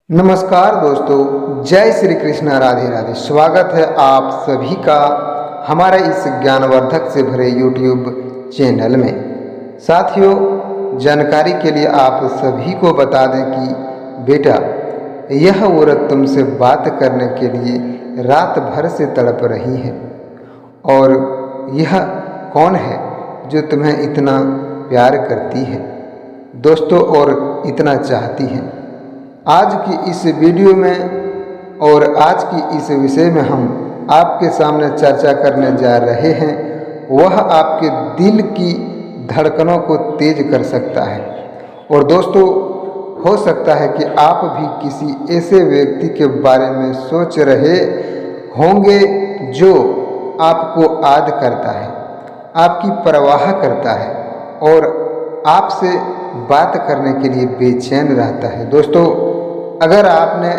नमस्कार दोस्तों, जय श्री कृष्ण, राधे राधे। स्वागत है आप सभी का हमारे इस ज्ञानवर्धक से भरे YouTube चैनल में। साथियों, जानकारी के लिए आप सभी को बता दें कि बेटा, यह औरत तुमसे बात करने के लिए रात भर से तड़प रही है। और यह कौन है जो तुम्हें इतना प्यार करती है दोस्तों, और इतना चाहती है? आज की इस वीडियो में और आज की इस विषय में हम आपके सामने चर्चा करने जा रहे हैं। वह आपके दिल की धड़कनों को तेज कर सकता है। और दोस्तों, हो सकता है कि आप भी किसी ऐसे व्यक्ति के बारे में सोच रहे होंगे जो आपको याद करता है, आपकी परवाह करता है और आपसे बात करने के लिए बेचैन रहता है। दोस्तों, अगर आपने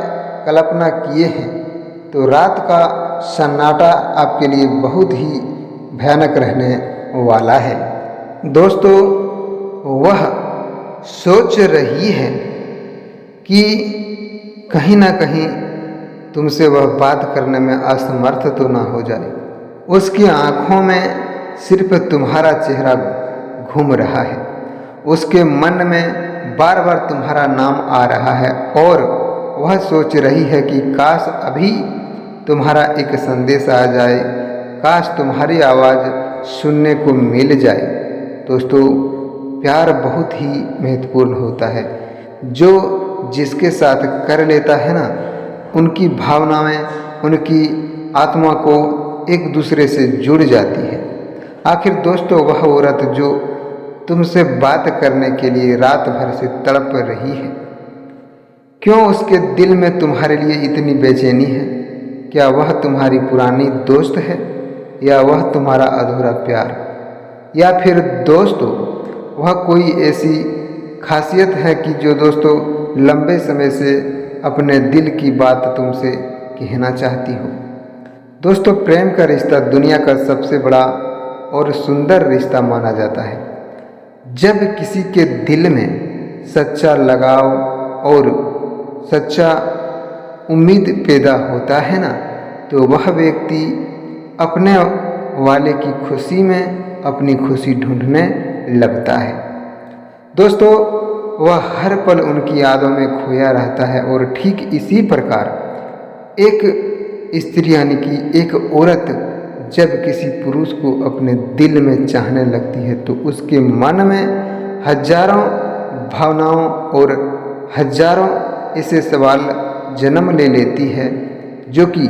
कल्पना किए हैं तो रात का सन्नाटा आपके लिए बहुत ही भयानक रहने वाला है। दोस्तों, वह सोच रही है कि कहीं ना कहीं तुमसे वह बात करने में असमर्थ तो ना हो जाए। उसकी आंखों में सिर्फ तुम्हारा चेहरा घूम रहा है। उसके मन में बार बार तुम्हारा नाम आ रहा है और वह सोच रही है कि काश अभी तुम्हारा एक संदेश आ जाए, काश तुम्हारी आवाज़ सुनने को मिल जाए। दोस्तों, प्यार बहुत ही महत्वपूर्ण होता है। जो जिसके साथ कर लेता है ना, उनकी भावनाएं, उनकी आत्मा को एक दूसरे से जुड़ जाती है। आखिर दोस्तों, वह औरत जो तुमसे बात करने के लिए रात भर से तड़प रही है, क्यों उसके दिल में तुम्हारे लिए इतनी बेचैनी है? क्या वह तुम्हारी पुरानी दोस्त है, या वह तुम्हारा अधूरा प्यार, या फिर दोस्तों वह कोई ऐसी खासियत है कि जो दोस्तों लंबे समय से अपने दिल की बात तुमसे कहना चाहती हो? दोस्तों, प्रेम का रिश्ता दुनिया का सबसे बड़ा और सुंदर रिश्ता माना जाता है। जब किसी के दिल में सच्चा लगाव और सच्चा उम्मीद पैदा होता है ना, तो वह व्यक्ति अपने वाले की खुशी में अपनी खुशी ढूंढने लगता है। दोस्तों, वह हर पल उनकी यादों में खोया रहता है। और ठीक इसी प्रकार एक स्त्री यानी कि एक औरत जब किसी पुरुष को अपने दिल में चाहने लगती है तो उसके मन में हजारों भावनाओं और हजारों ऐसे सवाल जन्म ले लेती है, जो कि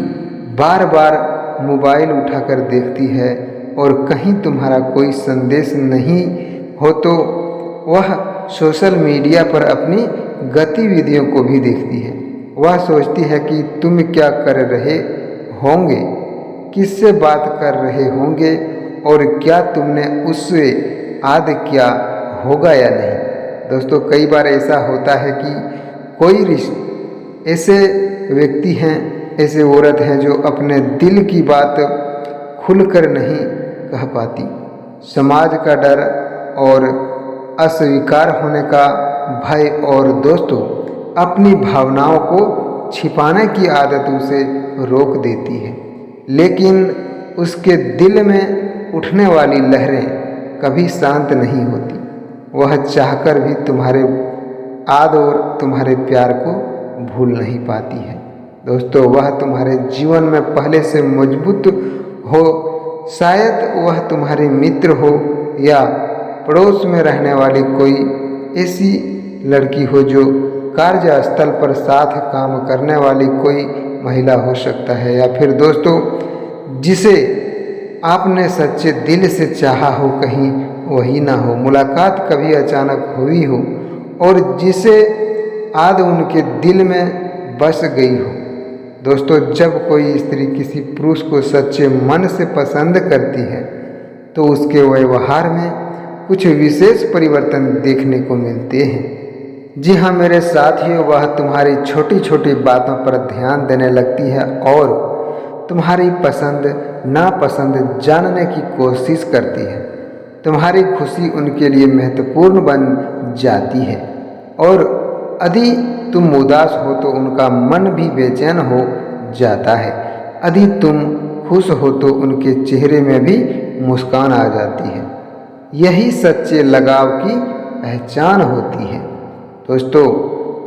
बार बार मोबाइल उठाकर देखती है। और कहीं तुम्हारा कोई संदेश नहीं हो तो वह सोशल मीडिया पर अपनी गतिविधियों को भी देखती है। वह सोचती है कि तुम क्या कर रहे होंगे, किससे बात कर रहे होंगे, और क्या तुमने उससे याद किया होगा या नहीं। दोस्तों, कई बार ऐसा होता है कि कोई ऐसे व्यक्ति हैं, ऐसे औरत हैं जो अपने दिल की बात खुलकर नहीं कह पाती। समाज का डर और अस्वीकार होने का भय और दोस्तों अपनी भावनाओं को छिपाने की आदतों से रोक देती है। लेकिन उसके दिल में उठने वाली लहरें कभी शांत नहीं होती। वह चाहकर भी तुम्हारे याद और तुम्हारे प्यार को भूल नहीं पाती है। दोस्तों, वह तुम्हारे जीवन में पहले से मजबूत हो, शायद वह तुम्हारी मित्र हो या पड़ोस में रहने वाली कोई ऐसी लड़की हो जो कार्यस्थल पर साथ काम करने वाली कोई महिला हो सकता है, या फिर दोस्तों जिसे आपने सच्चे दिल से चाहा हो, कहीं वही ना हो, मुलाकात कभी अचानक हुई हो और जिसे आज उनके दिल में बस गई हो। दोस्तों, जब कोई स्त्री किसी पुरुष को सच्चे मन से पसंद करती है तो उसके व्यवहार में कुछ विशेष परिवर्तन देखने को मिलते हैं। जी हाँ मेरे साथियों, वह तुम्हारी छोटी छोटी बातों पर ध्यान देने लगती है और तुम्हारी पसंद नापसंद जानने की कोशिश करती है। तुम्हारी खुशी उनके लिए महत्वपूर्ण बन जाती है। और यदि तुम उदास हो तो उनका मन भी बेचैन हो जाता है। यदि तुम खुश हो तो उनके चेहरे में भी मुस्कान आ जाती है। यही सच्चे लगाव की पहचान होती है। दोस्तों,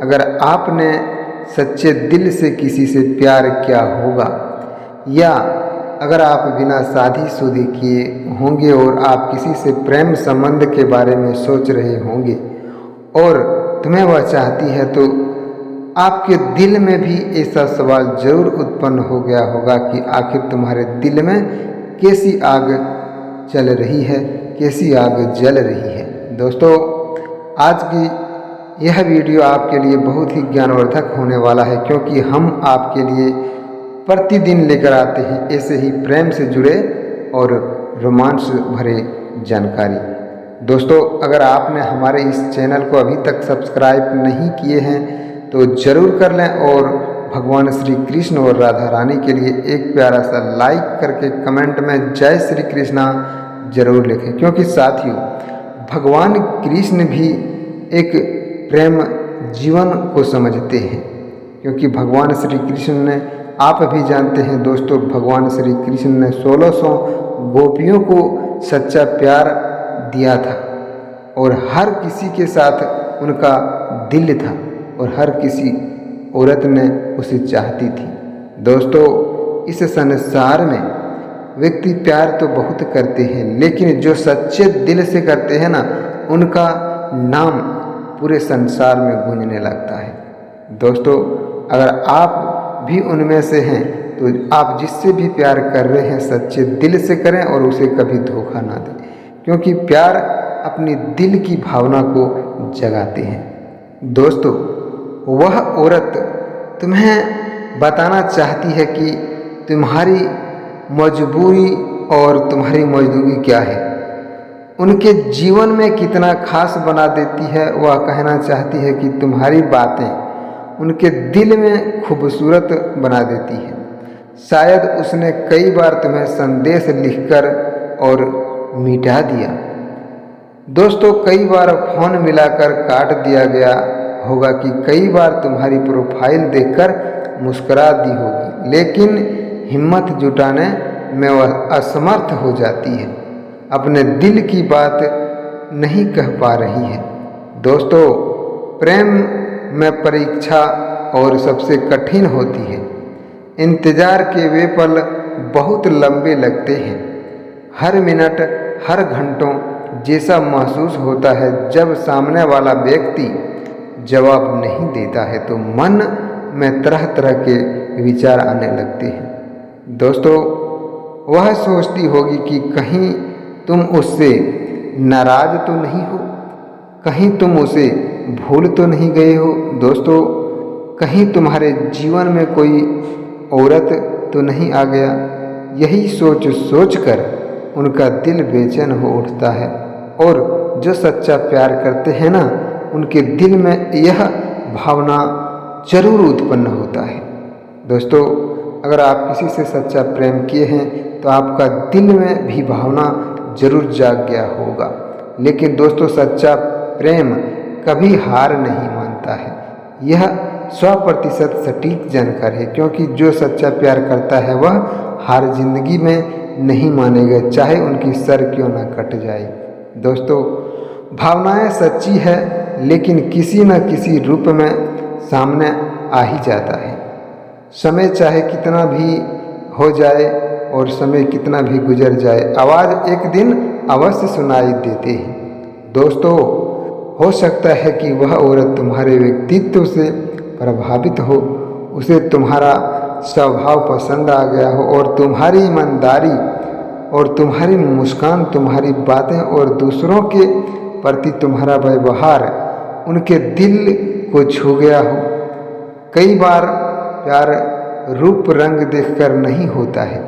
अगर आपने सच्चे दिल से किसी से प्यार किया होगा, या अगर आप बिना शादी-शुदी किए होंगे और आप किसी से प्रेम संबंध के बारे में सोच रहे होंगे और तुम्हें वह चाहती है, तो आपके दिल में भी ऐसा सवाल जरूर उत्पन्न हो गया होगा कि आखिर तुम्हारे दिल में कैसी आग चल रही है, कैसी आग जल रही है। दोस्तों, आज की यह वीडियो आपके लिए बहुत ही ज्ञानवर्धक होने वाला है, क्योंकि हम आपके लिए प्रतिदिन लेकर आते हैं ऐसे ही प्रेम से जुड़े और रोमांच भरे जानकारी। दोस्तों, अगर आपने हमारे इस चैनल को अभी तक सब्सक्राइब नहीं किए हैं तो ज़रूर कर लें और भगवान श्री कृष्ण और राधा रानी के लिए एक प्यारा सा लाइक करके कमेंट में जय श्री कृष्णा जरूर लिखें, क्योंकि साथियों, भगवान कृष्ण भी एक प्रेम जीवन को समझते हैं। क्योंकि भगवान श्री कृष्ण ने, आप भी जानते हैं दोस्तों, भगवान श्री कृष्ण ने 1600 गोपियों को सच्चा प्यार दिया था और हर किसी के साथ उनका दिल था और हर किसी औरत ने उसे चाहती थी। दोस्तों, इस संसार में व्यक्ति प्यार तो बहुत करते हैं, लेकिन जो सच्चे दिल से करते हैं ना, उनका नाम पूरे संसार में गूंजने लगता है। दोस्तों, अगर आप भी उनमें से हैं तो आप जिससे भी प्यार कर रहे हैं सच्चे दिल से करें और उसे कभी धोखा ना दें, क्योंकि प्यार अपनी दिल की भावना को जगाते हैं। दोस्तों, वह औरत तुम्हें बताना चाहती है कि तुम्हारी मजबूरी और तुम्हारी मजदूरी क्या है, उनके जीवन में कितना खास बना देती है। वह कहना चाहती है कि तुम्हारी बातें उनके दिल में खूबसूरत बना देती है। शायद उसने कई बार तुम्हें संदेश लिखकर और मिटा दिया। दोस्तों, कई बार फोन मिलाकर काट दिया गया होगा कि कई बार तुम्हारी प्रोफाइल देखकर मुस्कुरा दी होगी, लेकिन हिम्मत जुटाने में वह असमर्थ हो जाती है, अपने दिल की बात नहीं कह पा रही है। दोस्तों, प्रेम में परीक्षा और सबसे कठिन होती है। इंतजार के वे पल बहुत लंबे लगते हैं। हर मिनट, हर घंटों जैसा महसूस होता है। जब सामने वाला व्यक्ति जवाब नहीं देता है तो मन में तरह तरह के विचार आने लगते हैं। दोस्तों, वह सोचती होगी कि कहीं तुम उससे नाराज तो नहीं हो, कहीं तुम उसे भूल तो नहीं गए हो। दोस्तों, कहीं तुम्हारे जीवन में कोई औरत तो नहीं आ गया। यही सोच सोच कर उनका दिल बेचैन हो उठता है, और जो सच्चा प्यार करते हैं ना, उनके दिल में यह भावना जरूर उत्पन्न होता है। दोस्तों, अगर आप किसी से सच्चा प्रेम किए हैं तो आपका दिल में भी भावना जरूर जाग गया होगा। लेकिन दोस्तों, सच्चा प्रेम कभी हार नहीं मानता है। यह 100% सटीक जानकारी है, क्योंकि जो सच्चा प्यार करता है वह हार जिंदगी में नहीं मानेगा, चाहे उनकी सर क्यों ना कट जाए। दोस्तों, भावनाएं सच्ची है, लेकिन किसी न किसी रूप में सामने आ ही जाता है। समय चाहे कितना भी हो जाए और समय कितना भी गुजर जाए, आवाज़ एक दिन अवश्य सुनाई देते हैं। दोस्तों, हो सकता है कि वह औरत तुम्हारे व्यक्तित्व से प्रभावित हो, उसे तुम्हारा स्वभाव पसंद आ गया हो और तुम्हारी ईमानदारी और तुम्हारी मुस्कान, तुम्हारी बातें और दूसरों के प्रति तुम्हारा व्यवहार उनके दिल को छू गया हो। कई बार प्यार रूप रंग देखकर नहीं होता है।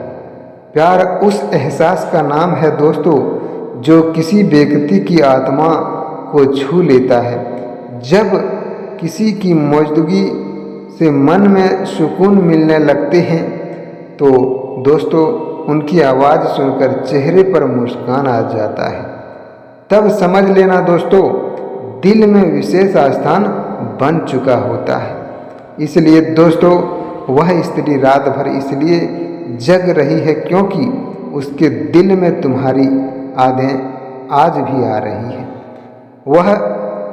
प्यार उस एहसास का नाम है दोस्तों, जो किसी व्यक्ति की आत्मा को छू लेता है। जब किसी की मौजूदगी से मन में सुकून मिलने लगते हैं तो दोस्तों, उनकी आवाज़ सुनकर चेहरे पर मुस्कान आ जाता है। तब समझ लेना दोस्तों, दिल में विशेष स्थान बन चुका होता है। इसलिए दोस्तों वह स्त्री रात भर इसलिए जग रही है क्योंकि उसके दिल में तुम्हारी यादें आज भी आ रही है। वह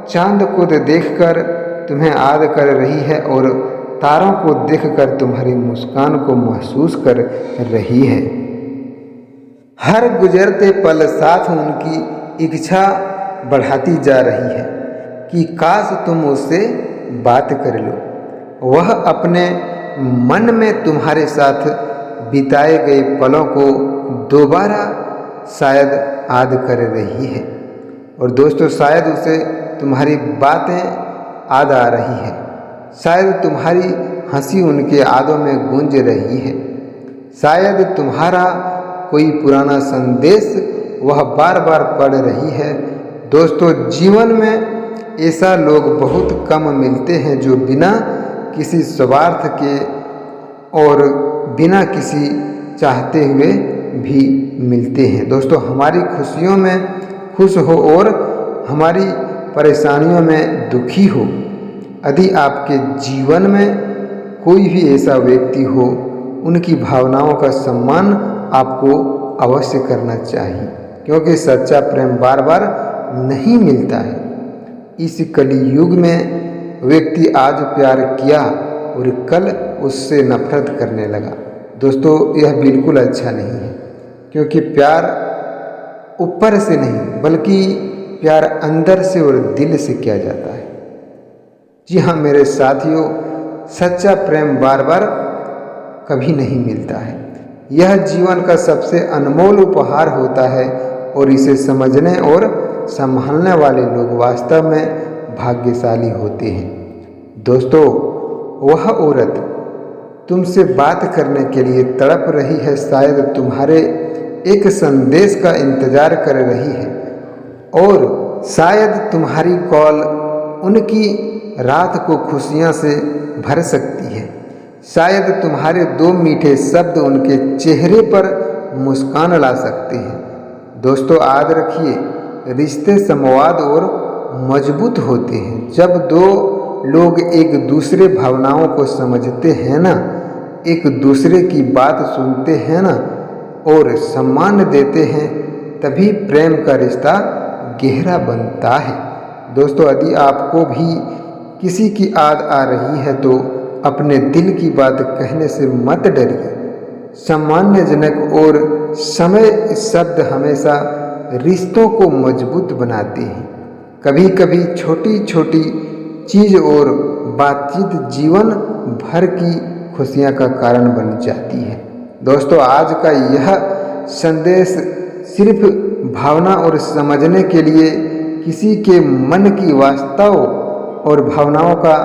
चांद को देखकर तुम्हें याद कर रही है और तारों को देखकर तुम्हारी मुस्कान को महसूस कर रही है। हर गुजरते पल साथ उनकी इच्छा बढ़ाती जा रही है कि काश तुम उससे बात कर लो। वह अपने मन में तुम्हारे साथ बिताए गए पलों को दोबारा शायद याद कर रही है और दोस्तों शायद उसे तुम्हारी बातें याद आ रही है। शायद तुम्हारी हंसी उनके यादों में गूंज रही है। शायद तुम्हारा कोई पुराना संदेश वह बार बार पढ़ रही है। दोस्तों जीवन में ऐसा लोग बहुत कम मिलते हैं जो बिना किसी स्वार्थ के और बिना किसी चाहते हुए भी मिलते हैं। दोस्तों हमारी खुशियों में खुश हो और हमारी परेशानियों में दुखी हो। यदि आपके जीवन में कोई भी ऐसा व्यक्ति हो, उनकी भावनाओं का सम्मान आपको अवश्य करना चाहिए क्योंकि सच्चा प्रेम बार बार नहीं मिलता है। इस कलयुग में व्यक्ति आज प्यार किया और कल उससे नफरत करने लगा। दोस्तों यह बिल्कुल अच्छा नहीं है क्योंकि प्यार ऊपर से नहीं बल्कि प्यार अंदर से और दिल से किया जाता है। जी हाँ मेरे साथियों, सच्चा प्रेम बार बार कभी नहीं मिलता है। यह जीवन का सबसे अनमोल उपहार होता है और इसे समझने और संभालने वाले लोग वास्तव में भाग्यशाली होते हैं। दोस्तों वह औरत तुमसे बात करने के लिए तड़प रही है, शायद तुम्हारे एक संदेश का इंतजार कर रही है और शायद तुम्हारी कॉल उनकी रात को खुशियां से भर सकती है। शायद तुम्हारे 2 मीठे शब्द उनके चेहरे पर मुस्कान ला सकते हैं। दोस्तों याद रखिए, रिश्ते संवाद और मजबूत होते हैं जब 2 लोग एक दूसरे भावनाओं को समझते हैं ना, एक दूसरे की बात सुनते हैं ना और सम्मान देते हैं, तभी प्रेम का रिश्ता गहरा बनता है। दोस्तों यदि आपको भी किसी की याद आ रही है तो अपने दिल की बात कहने से मत डरिए। सम्मानजनक और समय शब्द हमेशा रिश्तों को मजबूत बनाते हैं। कभी कभी छोटी छोटी चीज़ और बातचीत जीवन भर की खुशियां का कारण बन जाती है। दोस्तों आज का यह संदेश सिर्फ भावना और समझने के लिए किसी के मन की वास्तव और भावनाओं का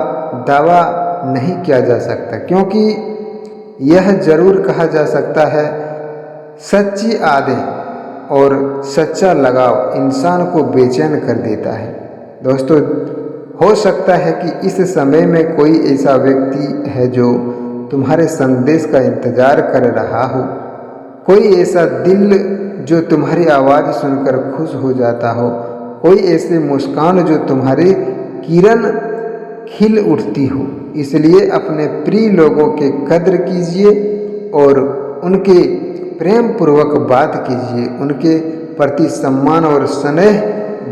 दावा नहीं किया जा सकता, क्योंकि यह जरूर कहा जा सकता है सच्ची यादें और सच्चा लगाव इंसान को बेचैन कर देता है। दोस्तों हो सकता है कि इस समय में कोई ऐसा व्यक्ति है जो तुम्हारे संदेश का इंतजार कर रहा हो, कोई ऐसा दिल जो तुम्हारी आवाज़ सुनकर खुश हो जाता हो, कोई ऐसे मुस्कान जो तुम्हारी किरण खिल उठती हो। इसलिए अपने प्रिय लोगों के कद्र कीजिए और उनके प्रेम पूर्वक बात कीजिए, उनके प्रति सम्मान और स्नेह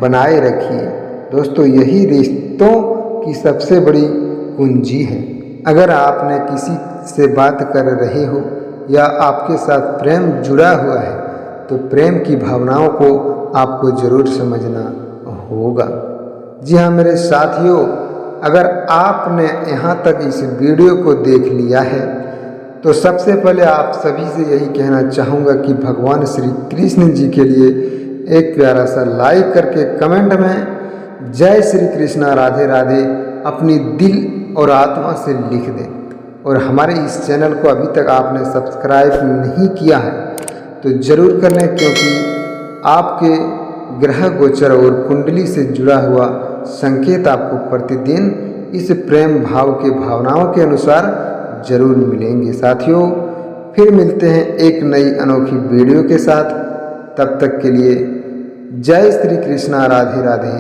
बनाए रखिए। दोस्तों यही रिश्तों की सबसे बड़ी कुंजी है। अगर आपने किसी से बात कर रहे हो या आपके साथ प्रेम जुड़ा हुआ है तो प्रेम की भावनाओं को आपको जरूर समझना होगा। जी हाँ मेरे साथियों, अगर आपने यहाँ तक इस वीडियो को देख लिया है तो सबसे पहले आप सभी से यही कहना चाहूँगा कि भगवान श्री कृष्ण जी के लिए एक प्यारा सा लाइक करके कमेंट में जय श्री कृष्णा राधे राधे अपनी दिल और आत्मा से लिख दें। और हमारे इस चैनल को अभी तक आपने सब्सक्राइब नहीं किया है तो ज़रूर कर लें, क्योंकि आपके ग्रह गोचर और कुंडली से जुड़ा हुआ संकेत आपको प्रतिदिन इस प्रेम भाव के भावनाओं के अनुसार जरूर मिलेंगे। साथियों फिर मिलते हैं एक नई अनोखी वीडियो के साथ। तब तक के लिए जय श्री कृष्णा राधे राधे।